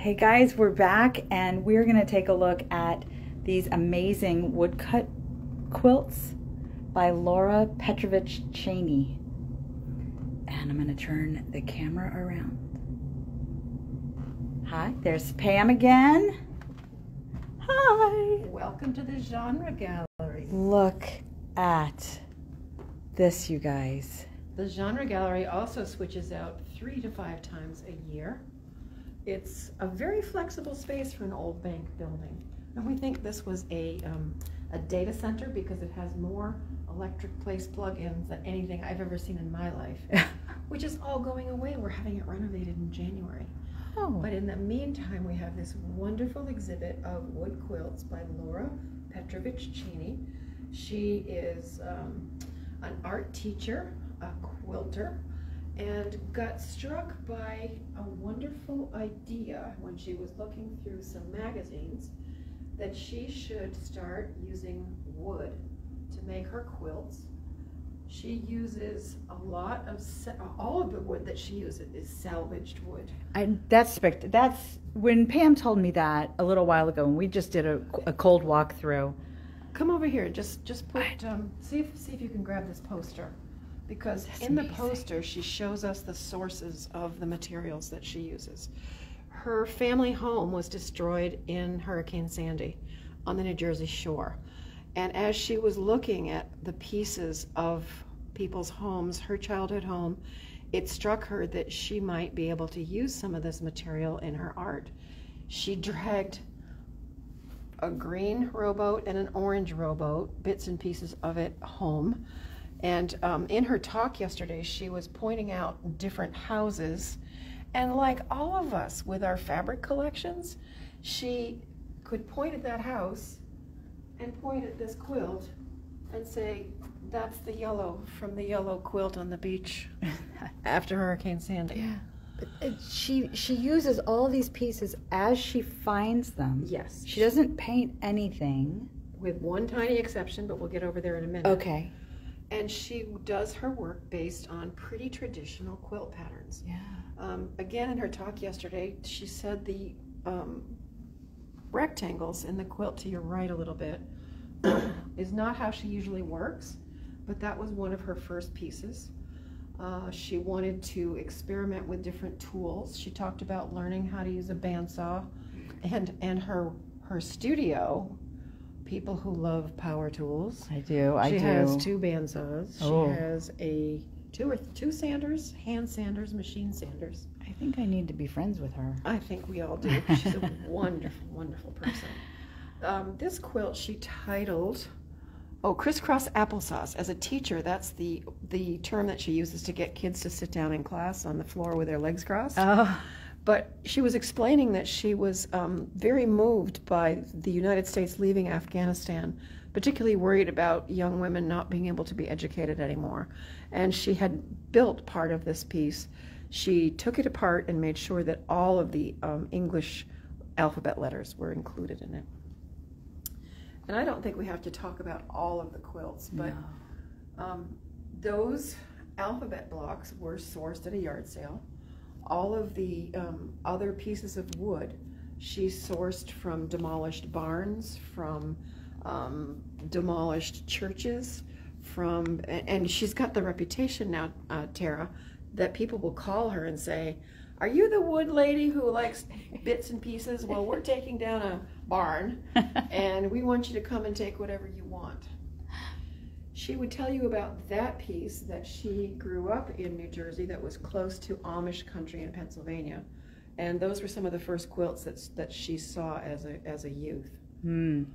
Hey guys, we're back and we're going to take a look at these amazing woodcut quilts by Petrovich Cheney. And I'm going to turn the camera around. Hi, there's Pam again. Hi. Welcome to the Genre Gallery. Look at this, you guys. The Genre Gallery also switches out 3 to 5 times a year. It's a very flexible space for an old bank building. And we think this was a data center because it has more electric place plug-ins than anything I've ever seen in my life, which is all going away. We're having it renovated in January. Oh. But in the meantime, we have this wonderful exhibit of wood quilts by Petrovich Cheney. She is an art teacher, a quilter, and got struck by a wonderful idea when she was looking through some magazines that she should start using wood to make her quilts. She uses a lot of, all of the wood that she uses is salvaged wood. That's when Pam told me that a little while ago, and we just did a cold walkthrough. Come over here, just put, see if you can grab this poster. Because in the poster, she shows us the sources of the materials that she uses. Her family home was destroyed in Hurricane Sandy on the New Jersey shore. And as she was looking at the pieces of people's homes, her childhood home, it struck her that she might be able to use some of this material in her art. She dragged a green rowboat and an orange rowboat, bits and pieces of it, home. And in her talk yesterday, she was pointing out different houses. And like all of us with our fabric collections, she could point at that house and point at this quilt and say, that's the yellow from the yellow quilt on the beach after Hurricane Sandy. Yeah. But she uses all these pieces as she finds them. Yes. She doesn't paint anything. With one tiny exception, but we'll get over there in a minute. Okay. And she does her work based on pretty traditional quilt patterns. Yeah. Again, in her talk yesterday, she said the rectangles in the quilt to your right a little bit is not how she usually works, but that was one of her first pieces. She wanted to experiment with different tools. She talked about learning how to use a bandsaw, and her studio. People who love power tools. I do. She has 2 bandsaws. Oh. She has two sanders, hand sanders, machine sanders. I think I need to be friends with her. I think we all do. She's a wonderful, wonderful person. This quilt she titled, Crisscross Applesauce. As a teacher, that's the term that she uses to get kids to sit down in class on the floor with their legs crossed. Oh. But she was explaining that she was very moved by the United States leaving Afghanistan, particularly worried about young women not being able to be educated anymore. And she had built part of this piece. She took it apart and made sure that all of the English alphabet letters were included in it. And I don't think we have to talk about all of the quilts, but those alphabet blocks were sourced at a yard sale. All of the other pieces of wood she sourced from demolished barns, from demolished churches, and she's got the reputation now, Tara, that people will call her and say, are you the wood lady who likes bits and pieces? Well, we're taking down a barn and we want you to come and take whatever you want. She would tell you about that piece that she grew up in New Jersey that was close to Amish country in Pennsylvania. And those were some of the first quilts that she saw as a youth. Mm.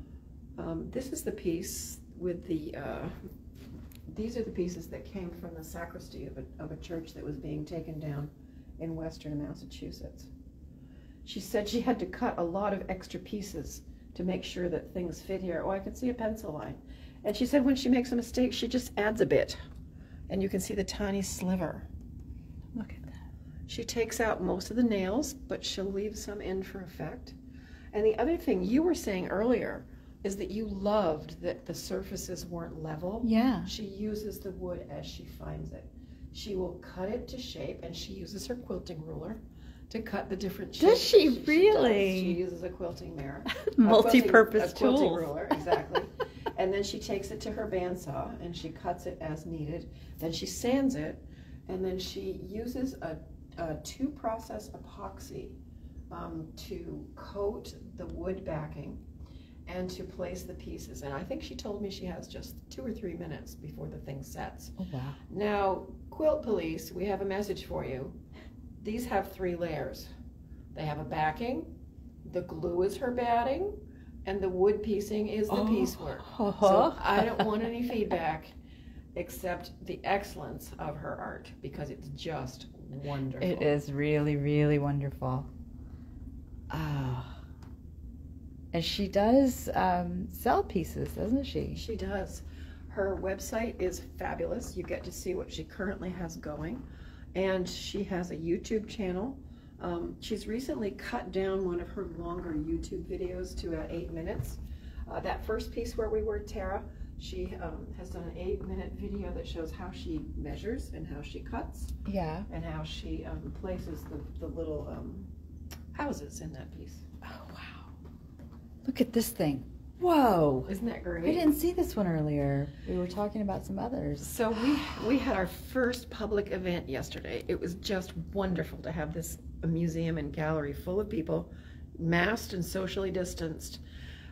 This is the piece with the, these are the pieces that came from the sacristy of a church that was being taken down in western Massachusetts. She said she had to cut a lot of extra pieces to make sure that things fit here. Oh, I can see a pencil line. And she said when she makes a mistake, she just adds a bit. And you can see the tiny sliver. Look at that. She takes out most of the nails, but she'll leave some in for effect. And the other thing you were saying earlier is that you loved that the surfaces weren't level. Yeah. She uses the wood as she finds it. She will cut it to shape, and she uses her quilting ruler to cut the different shapes. Does she really? She uses a quilting mirror. Multi-purpose a quilting tools. ruler, exactly. And then she takes it to her bandsaw and she cuts it as needed. Then she sands it, and then she uses a two-process epoxy to coat the wood backing and to place the pieces. And I think she told me she has just 2 or 3 minutes before the thing sets. Oh, wow. Now, quilt police, we have a message for you. These have 3 layers. They have a backing, the glue is her batting, and the wood piecing is the piecework. So I don't want any feedback except the excellence of her art, because it's just wonderful. It is really, really wonderful. Oh. And she does sell pieces, doesn't she? She does. Her website is fabulous. You get to see what she currently has going. And she has a YouTube channel. She's recently cut down one of her longer YouTube videos to 8 minutes. That first piece where we were, Tara, she has done an 8-minute video that shows how she measures and how she cuts. Yeah. And how she places the little houses in that piece. Oh, wow. Look at this thing. Whoa. Isn't that great? I didn't see this one earlier. We were talking about some others. So we had our first public event yesterday. It was just wonderful to have this museum and gallery full of people, masked and socially distanced.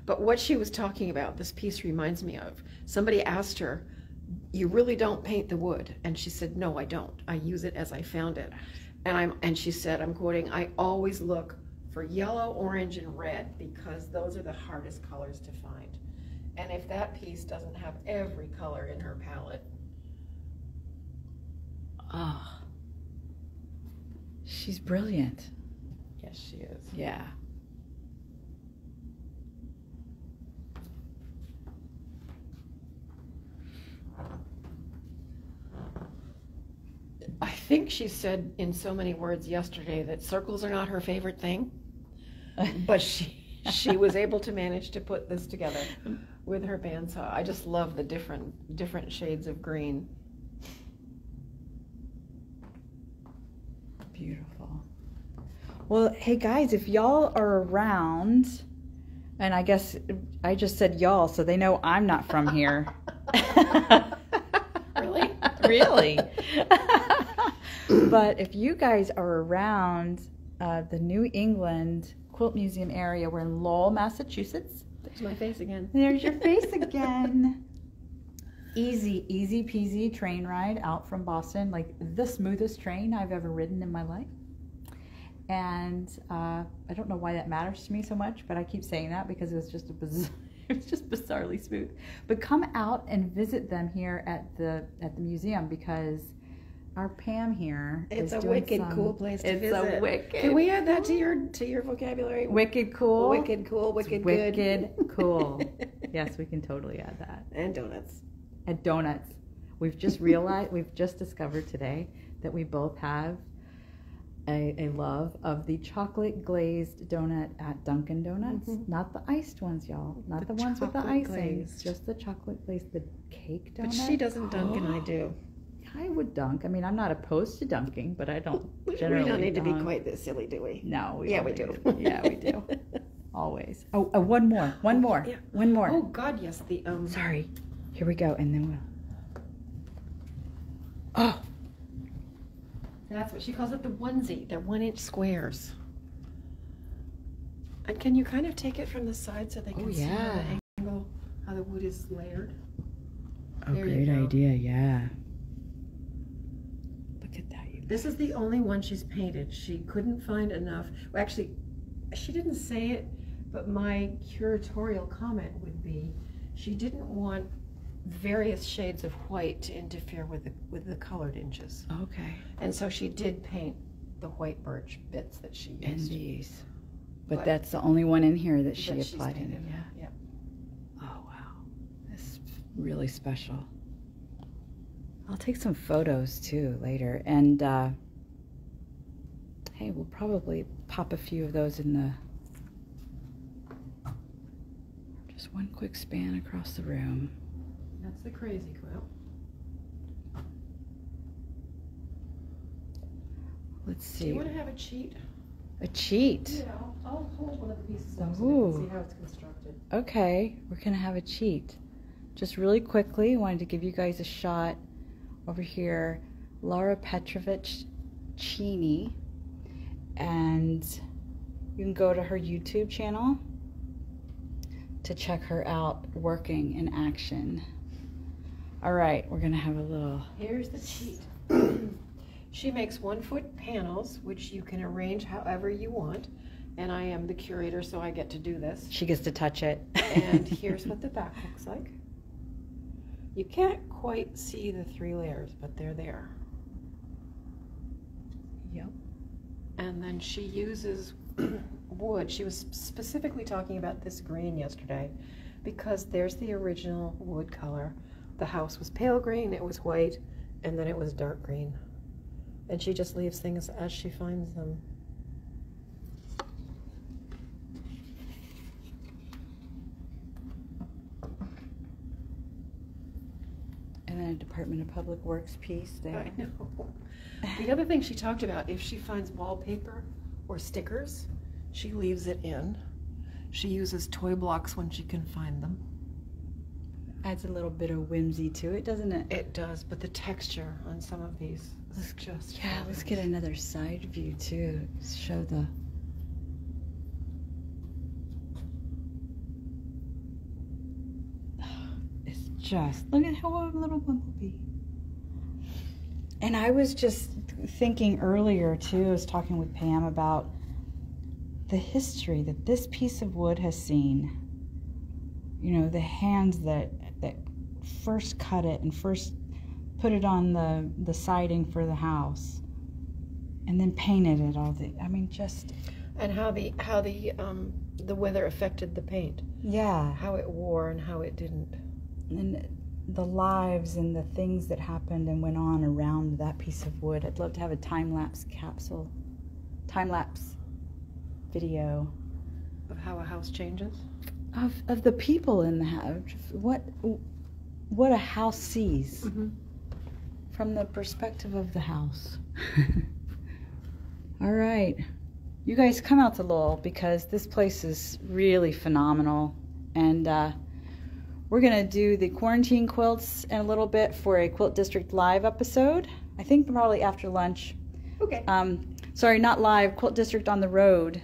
But what she was talking about, this piece reminds me of. Somebody asked her, "You really don't paint the wood?" And she said, "No, I don't. I use it as I found it." And she said, I'm quoting, "I always look for yellow, orange, and red because those are the hardest colors to find. And if that piece doesn't have every color in her palette." Oh. She's brilliant. Yes, she is. Yeah. I think she said in so many words yesterday that circles are not her favorite thing, but she was able to manage to put this together with her bandsaw. I just love the different shades of green. Beautiful. Well, hey guys, if y'all are around, and I guess I just said y'all, so they know I'm not from here. Really? Really? But if you guys are around the New England Quilt Museum area, we're in Lowell, Massachusetts. There's my face again. There's your face again. Easy peasy train ride out from Boston, like the smoothest train I've ever ridden in my life. And I don't know why that matters to me so much, but I keep saying that because it was just bizarrely smooth. But come out and visit them here at the museum, because our Pam here It's is a doing wicked cool place to visit. It's a wicked. Can we add that to your vocabulary? Wicked cool. Wicked cool. Wicked good. Wicked cool. Yes, we can totally add that. And donuts. And donuts. We've just discovered today that we both have a love of the chocolate glazed donut at Dunkin' Donuts. Mm-hmm. Not the iced ones, y'all. Not the ones with the icing. Glazed. Just the chocolate glazed, the cake donut. But she doesn't dunk and I do. I would dunk. I mean, I'm not opposed to dunking, but I don't generally We don't need dunk. to be quite this silly, do we? No. We do. Yeah, we do. Always. Oh, one more. Yeah. One more. Oh, God, yes. Sorry. Here we go, and then we'll... Oh! That's what she calls it, the onesie. They're 1-inch squares. And can you kind of take it from the side so they can see how the angle, how the wood is layered? Oh, great idea, yeah. Look at that. This is the only one she's painted. She couldn't find enough. Well, actually, she didn't say it, but my curatorial comment would be she didn't want various shades of white to interfere with the colored inches. Okay. And so she did paint the white birch bits that she used. And these. But that's the only one in here that she That she's applied in. painted. Yeah. Yeah. Oh, wow. That's really special. I'll take some photos too later. And hey, we'll probably pop a few of those in the... Just one quick span across the room. That's the crazy quilt. Let's see. Do you want to have a cheat? A cheat. Yeah, I'll hold one of the pieces up so Ooh. you can see how it's constructed. Okay, we're gonna have a cheat. Just really quickly, wanted to give you guys a shot over here. Laura Petrovich Cheney, and you can go to her YouTube channel to check her out working in action. All right, we're gonna have a little. Here's the cheat. She makes 1-foot panels, which you can arrange however you want. And I am the curator, so I get to do this. She gets to touch it. And here's what the back looks like. You can't quite see the 3 layers, but they're there. Yep. And then she uses wood. She was specifically talking about this green yesterday because there's the original wood color. The house was pale green, it was white, and then it was dark green. And she just leaves things as she finds them. And then a Department of Public Works piece there. I know. The other thing she talked about, if she finds wallpaper or stickers, she leaves it in. She uses toy blocks when she can find them. Adds a little bit of whimsy to it, doesn't it? It does, but the texture on some of these is just... Yeah, let's get another side view too. Show the... It's just, look at how a little bumblebee. And I was just thinking earlier too, I was talking with Pam about the history that this piece of wood has seen. You know, the hands that first cut it and first put it on the siding for the house, and then painted it all. I mean, just. And how the weather affected the paint. Yeah. How it wore and how it didn't. And the lives and the things that happened and went on around that piece of wood. I'd love to have a time-lapse video Of how a house changes? Of the people in the house. What a house sees from the perspective of the house. All right. You guys come out to Lowell because this place is really phenomenal. And we're going to do the quarantine quilts in a little bit for a Quilt District Live episode. I think probably after lunch. Okay. Sorry, not live, Quilt District on the road.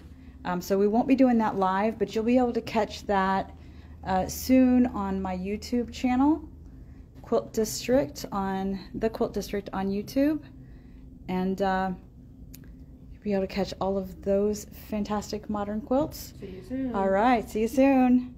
So we won't be doing that live, but you'll be able to catch that soon on my YouTube channel, Quilt District on the Quilt District on YouTube, and you'll be able to catch all of those fantastic modern quilts. See you soon. All right, see you soon.